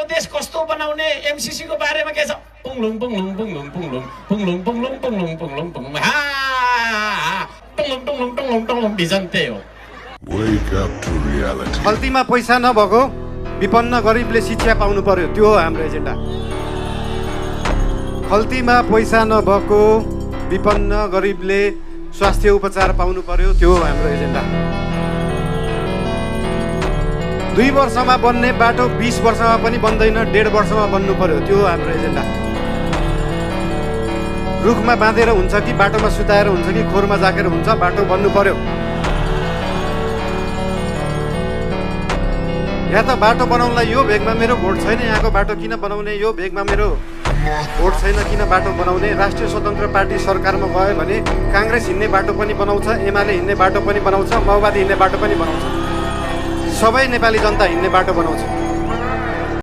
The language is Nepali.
देश कस्तो बनाउने एमसीसी को बारेमा के छ पुङलुङ पुङलुङ पुङलुङ पुङलुङ पुङलुङ पुङलुङ पुङलुङ पुङलुङ पुङलुङ पुङलुङ पुङलुङ पुङलुङ पुङलुङ भिजन त्यही हो। Wake up to reality. खल्तीमा पैसा नभएको विपन्न गरिबले शिक्षा पाउनु पर्यो, त्यो हो हाम्रो एजेन्डा। खल्तीमा पैसा नभएको विपन्न गरिबले स्वास्थ्य उपचार पाउनु पर्यो, त्यो हो हाम्रो एजेन्डा। 2 वर्षमा बन्ने बाटो 20 वर्षमा पनि बन्दैन, 1.5 वर्षमा बन्नु पर्यो, त्यो हो हाम्रो एजेन्डा। रुखमा बाँधेर हुन्छ कि बाटोमा सुताएर हुन्छ कि खोरमा जाकेर हुन्छ, बाटो बन्नु पर्यो। या त बाटो बनाउनलाई यो भेगमा मेरो भोट छैन, यहाँको बाटो किन बनाउने, यो भेगमा मेरो भोट छैन किन बाटो बनाउने। राष्ट्रिय स्वतन्त्र पार्टी सरकारमा गयो भने काङ्ग्रेस हिँड्ने बाटो पनि बनाउँछ, एमाले हिँड्ने बाटो पनि बनाउँछ, माओवादी हिँड्ने बाटो पनि बनाउँछ, सबै नेपाली जनता हिँड्ने बाटो बनाउँछ।